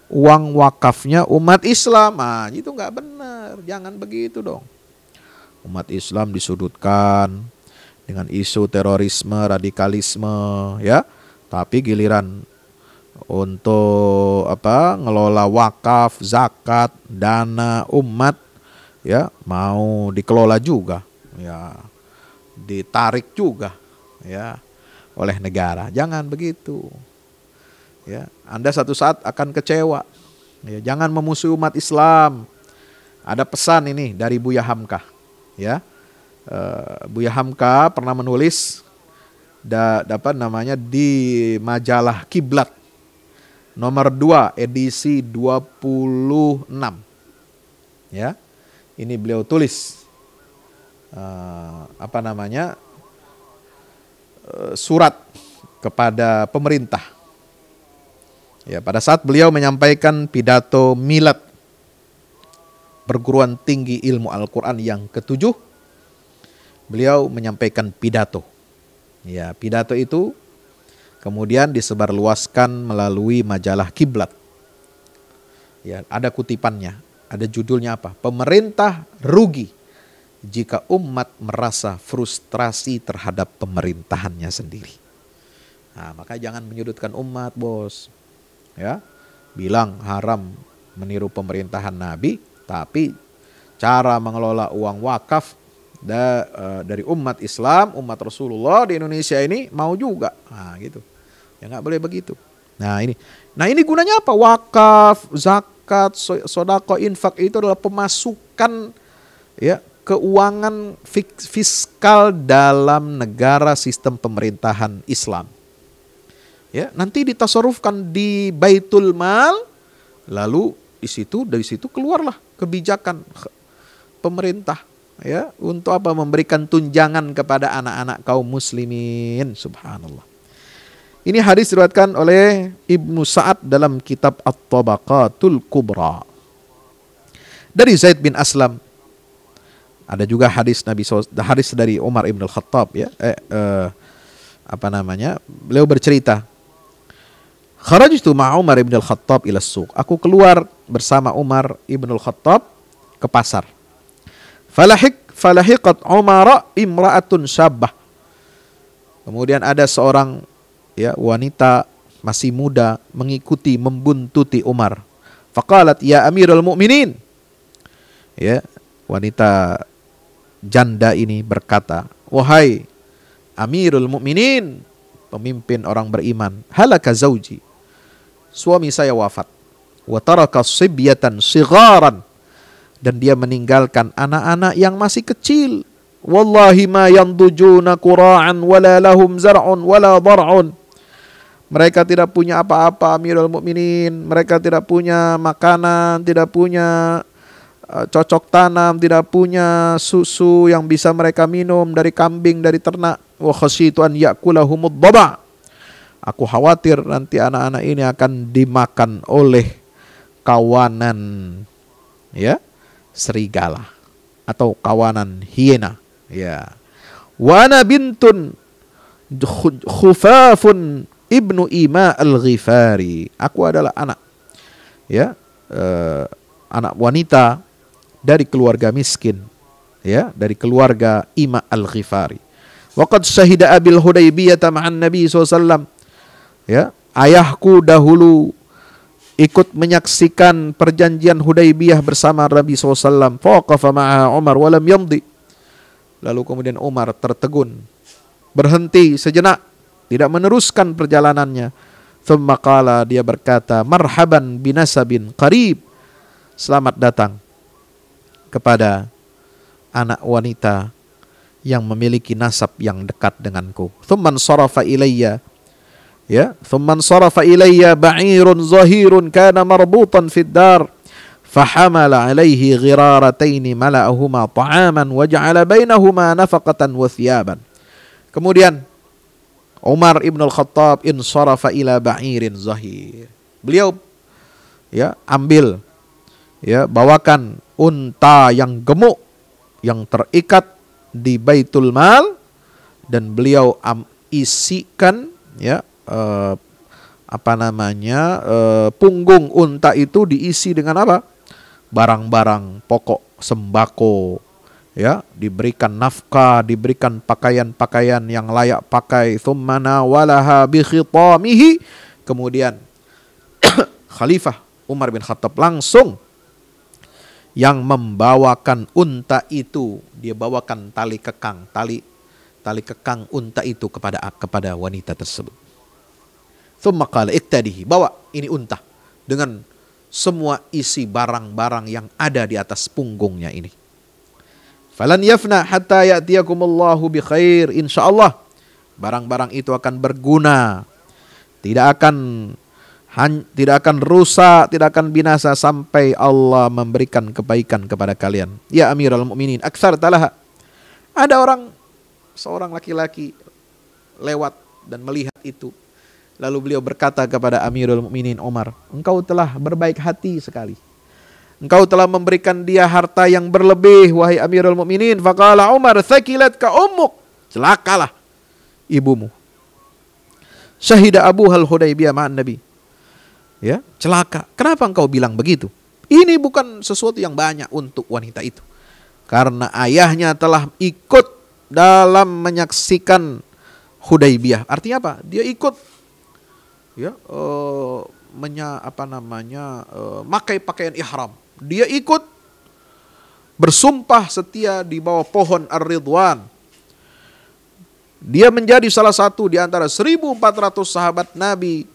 uang wakafnya umat Islam. Nah, itu nggak benar. Jangan begitu dong. Umat Islam disudutkan dengan isu terorisme, radikalisme, ya. Tapi giliran untuk ngelola wakaf, zakat, dana umat, ya, mau dikelola juga, ya, ditarik juga, ya, oleh negara. Jangan begitu, ya. Anda satu saat akan kecewa, ya. Jangan memusuhi umat Islam. Ada pesan ini dari Buya Hamka, ya. Buya Hamka pernah menulis di majalah Kiblat nomor 2 edisi 26, ya. Ini beliau tulis surat kepada pemerintah, ya, pada saat beliau menyampaikan pidato milad perguruan tinggi ilmu Al-Quran yang ke-7. Beliau menyampaikan pidato, ya, pidato itu kemudian disebarluaskan melalui majalah Kiblat. Ya, ada kutipannya, ada judulnya apa? Pemerintah rugi jika umat merasa frustrasi terhadap pemerintahannya sendiri. Nah, maka jangan menyudutkan umat, bos. Ya, bilang haram meniru pemerintahan Nabi, tapi cara mengelola uang wakaf dari umat Islam, umat Rasulullah di Indonesia ini mau juga. Nah, gitu. Ya nggak boleh begitu. Nah ini gunanya apa? Wakaf, zakat, sodako, infak itu adalah pemasukan, ya, keuangan fiskal dalam negara sistem pemerintahan Islam. Ya, nanti ditasarufkan di Baitul Mal, lalu dari situ keluarlah kebijakan pemerintah. ya, untuk apa? Memberikan tunjangan kepada anak-anak kaum muslimin. Subhanallah. Ini hadis diriwayatkan oleh Ibnu Sa'ad dalam kitab At-Tabaqatul Kubra. Dari Zaid bin Aslam. Ada juga hadis hadis dari Umar ibn al-Khattab, ya. Beliau bercerita, kharajtu ma'a Umar ibn al-Khattab ila suq. Aku keluar bersama Umar ibn al-Khattab ke pasar. Falahiqat Umar imra'atun syabah. Kemudian ada seorang, ya, wanita masih muda mengikuti, membuntuti Umar. Faqalat ya Amirul Mukminin. Ya, wanita janda ini berkata, wahai Amirul Mukminin, pemimpin orang beriman, halaka zauji, suami saya wafat, wa taraka sibyatan sigharan, dan dia meninggalkan anak-anak yang masih kecil. Wallahi ma yandujuna qura'an wala lahum zar'un wala dar'un. Mereka tidak punya apa-apa, Amirul Mukminin. Mereka tidak punya makanan, tidak punya cocok tanam, tidak punya susu yang bisa mereka minum dari kambing, dari ternak. Wa khasyitu an ya'kulahumud dhaba. Aku khawatir nanti anak-anak ini akan dimakan oleh kawanan, ya, serigala atau kawanan hiena, ya. Wa ana bintun khufafun ibnu Ima al-Ghifari. Aku adalah anak, ya, anak wanita dari keluarga miskin, ya, dari keluarga Ima al-Ghifari. Waqad syahida Abil Hudaybiyah ma'an Nabi SAW. Ya, ayahku dahulu ikut menyaksikan perjanjian Hudaybiyah bersama Nabi SAW. Fawaqafa ma'a Umar walam yamdi. Lalu kemudian Umar tertegun, berhenti sejenak, tidak meneruskan perjalanannya. Thumma qala, dia berkata, marhaban binasabin qarib. Selamat datang kepada anak wanita yang memiliki nasab yang dekat denganku. Thumman sarafa ilayya, ya, thumman sarafa ilayya ba'irun zahirun kana marbutan fid dar fahamala alaihi ghirarataini mala'ahuma ta'aman waja'ala bainahuma nafaqatan wa thiyaban. Kemudian Umar ibn al-Khattab insarafa ila ba'irin zahir. Beliau, ya, ambil, ya, bawakan unta yang gemuk yang terikat di Baitul Mal, dan beliau isikan, ya, punggung unta itu diisi dengan apa? Barang-barang pokok, sembako, ya, diberikan nafkah, diberikan pakaian-pakaian yang layak pakai. Thumma nawalaha bi khitamihi. Kemudian Khalifah Umar bin Khattab langsung yang membawakan unta itu, dia bawakan tali kekang unta itu kepada wanita tersebut. Tsumma qala iktadihi, bawa ini unta dengan semua isi barang-barang yang ada di atas punggungnya ini. Falan yafna hatta ya'tiyakumullahu bi khair. Insyaallah barang-barang itu akan berguna, tidak akan rusak, tidak akan binasa sampai Allah memberikan kebaikan kepada kalian. Ya Amirul Mukminin, aksar talaha. Ada seorang laki-laki lewat dan melihat itu. Lalu beliau berkata kepada Amirul Mukminin Umar, engkau telah berbaik hati sekali. Engkau telah memberikan dia harta yang berlebih, wahai Amirul Mukminin. Faqala Umar, thaqilatka ummuk. Celakalah ibumu. Syahida Abu Hudaybiyah ma'an Nabi. Ya, celaka. Kenapa engkau bilang begitu? Ini bukan sesuatu yang banyak untuk wanita itu. Karena ayahnya telah ikut dalam menyaksikan Hudaybiyah. Artinya apa? Dia ikut, ya, makai pakaian ihram. Dia ikut bersumpah setia di bawah pohon Ar-Ridwan. Dia menjadi salah satu di antara 1.400 sahabat Nabi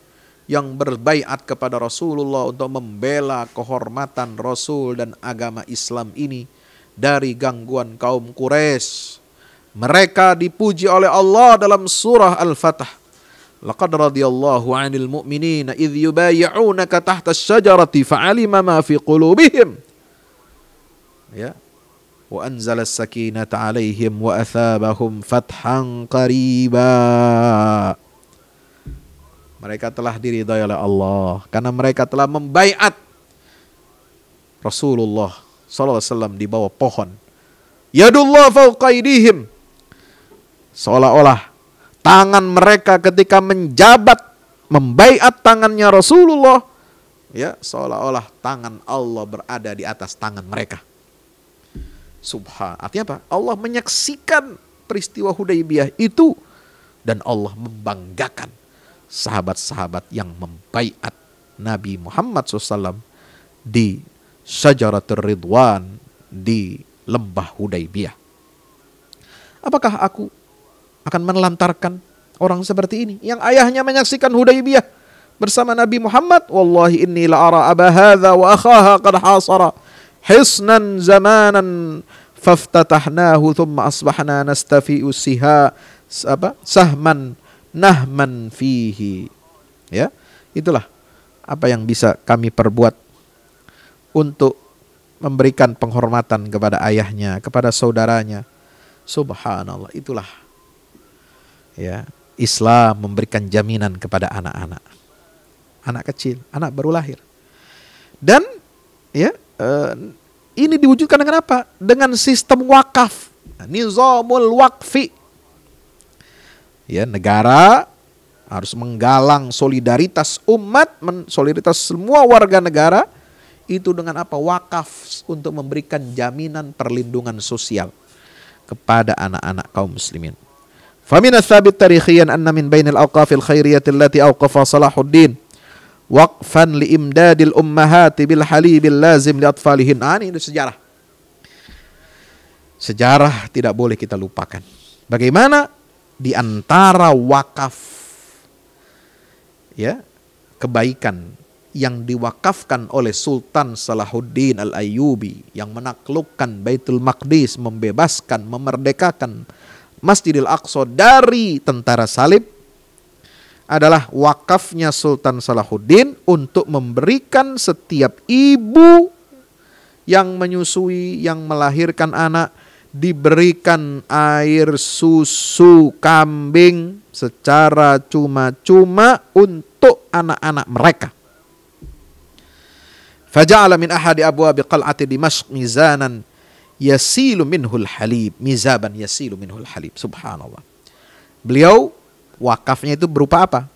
yang berbaiat kepada Rasulullah untuk membela kehormatan Rasul dan agama Islam ini dari gangguan kaum Quraisy. Mereka dipuji oleh Allah dalam surah Al-Fatah. Laqad radiyallahu 'anil mu'minina idh yubayyi'unaka tahta asy-syajarati fa'alima ma fi qulubihim. Ya. wa anzalas sakinata 'alaihim wa athabahum fathan qariba. Mereka telah diridhai oleh Allah karena mereka telah membaiat Rasulullah sallallahu alaihi wasallam di bawah pohon. Yadullah fawqa aydihim. Seolah-olah tangan mereka ketika menjabat membaiat tangannya Rasulullah, ya, seolah-olah tangan Allah berada di atas tangan mereka. Artinya apa? Allah menyaksikan peristiwa Hudaybiyah itu dan Allah membanggakan sahabat-sahabat yang membaiat Nabi Muhammad SAW di Syajaratul Ridwan di lembah Hudaybiyah. Apakah aku akan menelantarkan orang seperti ini yang ayahnya menyaksikan Hudaybiyah bersama Nabi Muhammad? Wallahi inni la ara aba hadza wa akhaha qad hasara hisnan zamanan faftatahnahu thumma asbahna nastafi'u sahman nahman fihi. Ya, itulah apa yang bisa kami perbuat untuk memberikan penghormatan kepada ayahnya, kepada saudaranya. Subhanallah, itulah ya, Islam memberikan jaminan kepada anak-anak. Anak kecil, anak baru lahir. Dan ya, ini diwujudkan dengan apa? Dengan sistem wakaf. Nizamul waqfi. Ya, negara harus menggalang solidaritas umat, solidaritas semua warga negara itu dengan apa? Wakaf untuk memberikan jaminan perlindungan sosial kepada anak-anak kaum muslimin. Famin ats-tsabit tarikhiyan anna min bainal awqafil khairiyyati allati awqafa Salahuddin waqfan li imdadil ummahati bil halibil lazim li atfalihin. Ini sejarah. Sejarah tidak boleh kita lupakan. Bagaimana di antara wakaf, ya, kebaikan yang diwakafkan oleh Sultan Salahuddin Al-Ayyubi yang menaklukkan Baitul Maqdis, membebaskan, memerdekakan Masjidil Aqsa dari tentara salib, adalah wakafnya Sultan Salahuddin untuk memberikan setiap ibu yang menyusui, yang melahirkan anak, diberikan air susu kambing secara cuma-cuma untuk anak-anak mereka. Faja'ala min ahadi abwabi qal'ati Dimashq mizanan yasilu minhul halib, mizaban yasilu minhul halib. Subhanallah. Beliau wakafnya itu berupa apa?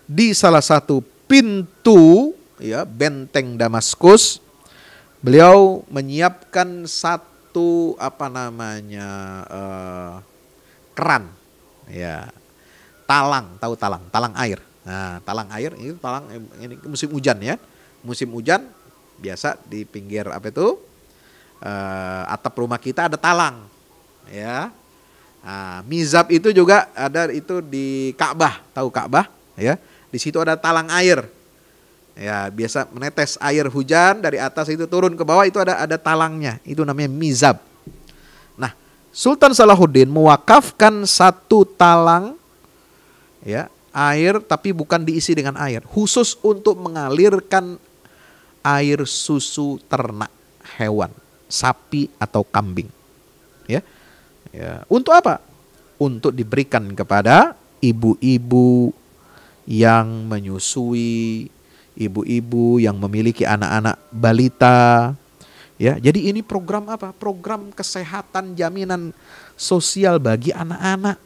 Di salah satu pintu, ya, benteng Damaskus, beliau menyiapkan satu keran, ya, talang, tahu talang, talang air. Nah, talang air itu talang ini musim hujan, ya, musim hujan biasa di pinggir atap rumah kita ada talang, ya. Nah, mizab itu juga ada itu di Ka'bah, tahu Ka'bah, ya. Di situ ada talang air. Ya, biasa menetes air hujan dari atas itu turun ke bawah, itu ada talangnya. Itu namanya mizab. Nah, Sultan Salahuddin mewakafkan satu talang, ya, air, tapi bukan diisi dengan air, khusus untuk mengalirkan air susu ternak hewan, sapi atau kambing. Ya. Ya, untuk apa? Untuk diberikan kepada ibu-ibu yang menyusui, ibu-ibu yang memiliki anak-anak balita. Ya, jadi ini program apa? Program kesehatan, jaminan sosial bagi anak-anak.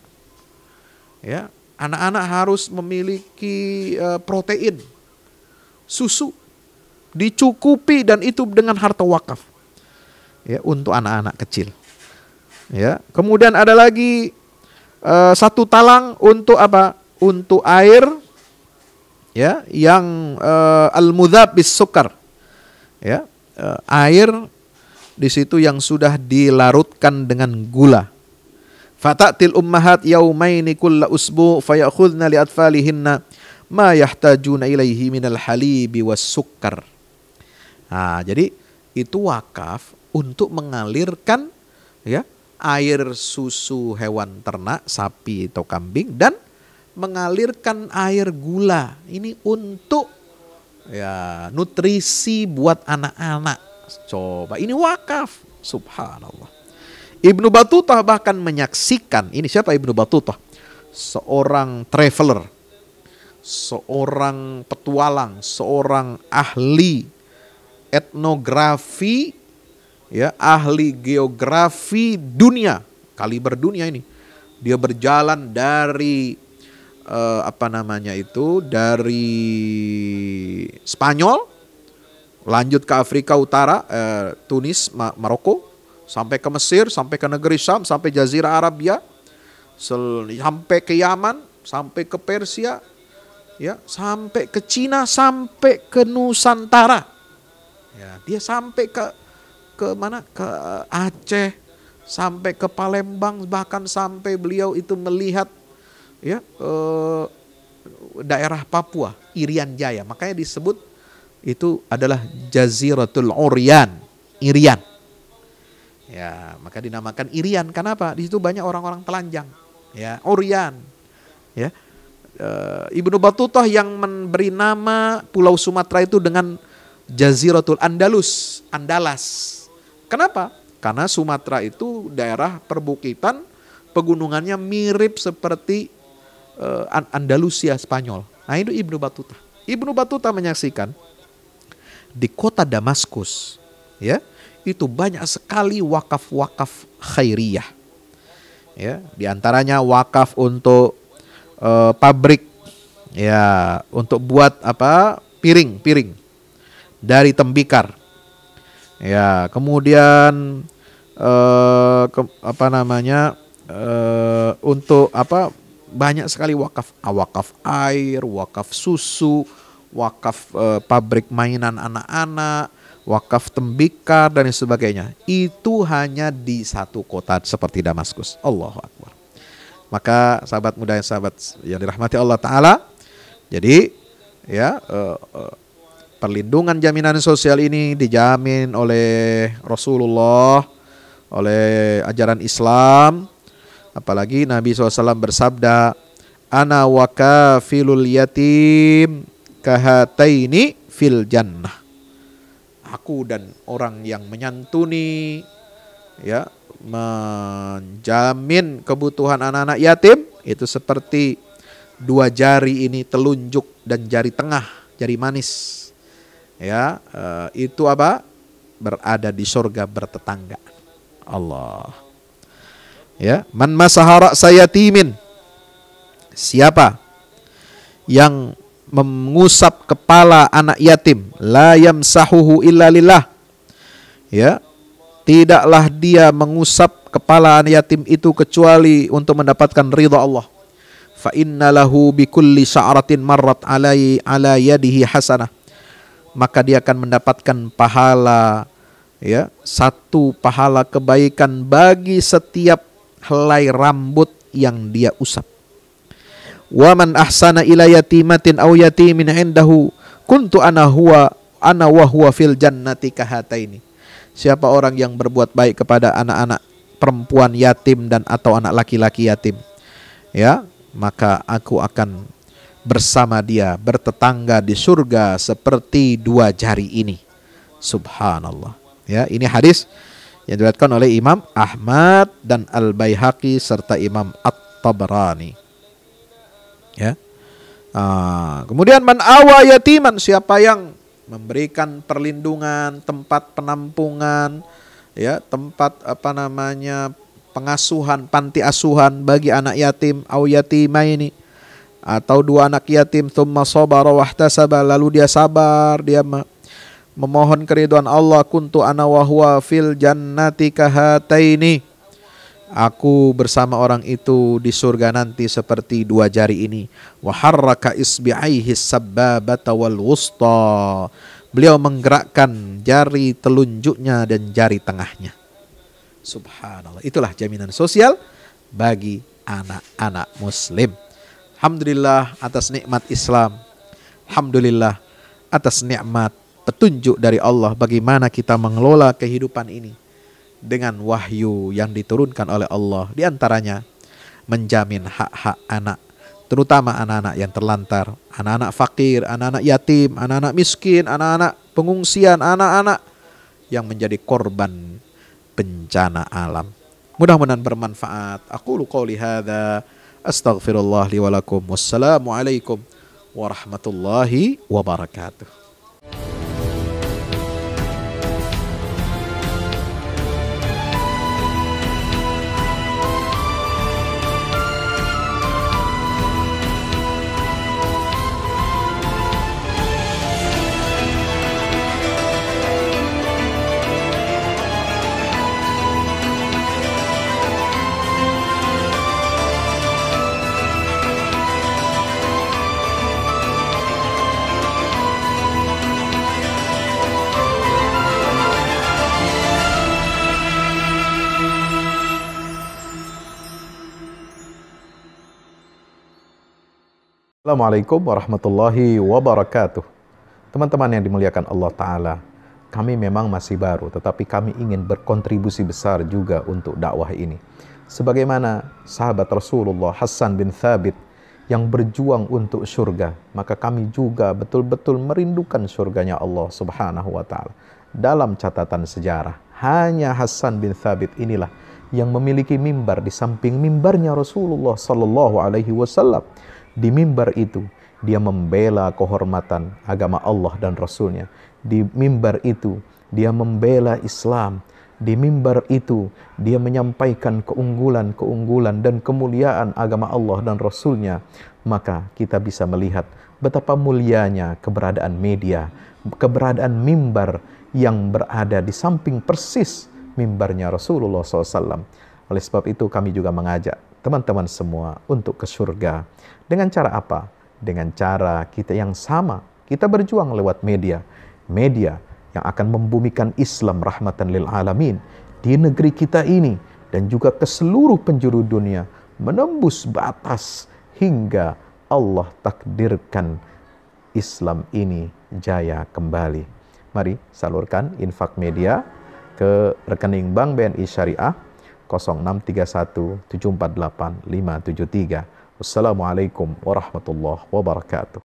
Ya, anak-anak harus memiliki protein, susu, dicukupi, dan itu dengan harta wakaf. Ya, untuk anak-anak kecil. Ya, kemudian ada lagi satu talang untuk apa? Untuk air, ya, yang al-mudhab bis sukar, ya, air di situ yang sudah dilarutkan dengan gula. Fatatil ummahat yaumaini kulla usbu fayakhudna li atfalihinna ma yahtajuna ilaihi minal halibi was sukkar. Nah, jadi itu wakaf untuk mengalirkan, ya, air susu hewan ternak, sapi atau kambing, dan mengalirkan air gula. Ini untuk, ya, nutrisi buat anak-anak. Coba, ini wakaf. Subhanallah. Ibnu Battutah bahkan menyaksikan, ini siapa Ibnu Battutah? Seorang traveler, seorang petualang, seorang ahli etnografi, ya, ahli geografi dunia, kaliber dunia ini. Dia berjalan dari dari Spanyol, lanjut ke Afrika Utara, Tunis, Maroko, sampai ke Mesir, sampai ke negeri Syam, sampai Jazirah Arabia, sampai ke Yaman, sampai ke Persia, ya, sampai ke Cina, sampai ke Nusantara. Ya, dia sampai ke mana? Ke Aceh, sampai ke Palembang, bahkan sampai beliau itu melihat, ya, daerah Papua, Irian Jaya. Makanya disebut itu adalah Jaziratul Urian, Irian. Ya, maka dinamakan Irian. Kenapa? Di situ banyak orang-orang telanjang. Ya, Urian. Ya, Ibnu Battutah yang memberi nama Pulau Sumatera itu dengan Jaziratul Andalas. Kenapa? Karena Sumatera itu daerah perbukitan, pegunungannya mirip seperti Andalusia Spanyol. Nah, itu Ibnu Battutah. Ibnu Battutah menyaksikan di kota Damaskus, ya, itu banyak sekali wakaf-wakaf khairiyah. Ya, di antaranya wakaf untuk pabrik, ya, untuk buat piring dari tembikar. Ya, kemudian untuk banyak sekali wakaf air, wakaf susu, wakaf pabrik mainan anak-anak, wakaf tembikar dan sebagainya. Itu hanya di satu kota seperti Damaskus. Allahu Akbar. Maka sahabat muda, sahabat yang dirahmati Allah Ta'ala, jadi ya, perlindungan jaminan sosial ini dijamin oleh Rasulullah, oleh ajaran Islam. Apalagi Nabi SAW bersabda, ana wa kafilul yatim kahataini fil jannah. Aku dan orang yang menyantuni, ya, menjamin kebutuhan anak-anak yatim itu seperti dua jari ini, telunjuk dan jari tengah, jari manis. Ya, itu berada di surga bertetangga. Allah. Ya, man masahara sayatimin, siapa yang mengusap kepala anak yatim, la yamsahuhu illa lillah, ya, tidaklah dia mengusap kepala anak yatim itu kecuali untuk mendapatkan ridha Allah. Fa inna lahu bikulli sya'ratin marrat ala yadihi hasanah, maka dia akan mendapatkan pahala, ya, satu pahala kebaikan bagi setiap helai rambut yang dia usap. Wa man ahsana ila yatimatin aw yatimin indahu kuntu ana wa huwa fil jannati kahataini. Siapa orang yang berbuat baik kepada anak-anak perempuan yatim dan atau anak laki-laki yatim, ya, maka aku akan bersama dia bertetangga di surga seperti dua jari ini. Subhanallah. Ya, ini hadis yang diriwayatkan oleh Imam Ahmad dan Al-Baihaqi serta Imam At-Tabrani. Ya. Kemudian man awa yatiman, siapa yang memberikan perlindungan, tempat penampungan, ya, tempat pengasuhan, panti asuhan bagi anak yatim, au yatimaini, atau dua anak yatim, tsumma sabara wahtasaba, lalu dia sabar, dia memohon keridhaan Allah, kuntu ana wa huwa fil jannati kahataini, aku bersama orang itu di surga nanti seperti dua jari ini. Wa harraka isbi'aihi sabbabata wal wusta, beliau menggerakkan jari telunjuknya dan jari tengahnya. Subhanallah. Itulah jaminan sosial bagi anak-anak muslim. Alhamdulillah atas nikmat Islam. Alhamdulillah atas nikmat petunjuk dari Allah bagaimana kita mengelola kehidupan ini dengan wahyu yang diturunkan oleh Allah. Di antaranya menjamin hak-hak anak, terutama anak-anak yang terlantar, anak-anak fakir, anak-anak yatim, anak-anak miskin, anak-anak pengungsian, anak-anak yang menjadi korban bencana alam. Mudah-mudahan bermanfaat. Aqulu qouli hadza astaghfirullah li wa lakum. Wassalamualaikum warahmatullahi wabarakatuh. Assalamualaikum warahmatullahi wabarakatuh. Teman-teman yang dimuliakan Allah Ta'ala, kami memang masih baru, tetapi kami ingin berkontribusi besar juga untuk dakwah ini. Sebagaimana sahabat Rasulullah Hassan bin Thabit yang berjuang untuk surga, maka kami juga betul-betul merindukan surganya Allah Subhanahu wa Ta'ala. Dalam catatan sejarah, hanya Hassan bin Thabit inilah yang memiliki mimbar di samping mimbarnya Rasulullah Sallallahu Alaihi Wasallam. Di mimbar itu, dia membela kehormatan agama Allah dan Rasulnya. Di mimbar itu, dia membela Islam. Di mimbar itu, dia menyampaikan keunggulan dan kemuliaan agama Allah dan Rasulnya. Maka kita bisa melihat betapa mulianya keberadaan media, keberadaan mimbar yang berada di samping persis mimbarnya Rasulullah SAW. Oleh sebab itu kami juga mengajak teman-teman semua untuk ke surga. Dengan cara apa? Dengan cara kita yang sama. Kita berjuang lewat media. Media yang akan membumikan Islam rahmatan lil alamin di negeri kita ini dan juga ke seluruh penjuru dunia, menembus batas hingga Allah takdirkan Islam ini jaya kembali. Mari salurkan infak media ke rekening Bank BNI Syariah 0631 748 573. Wassalamualaikum warahmatullahi wabarakatuh.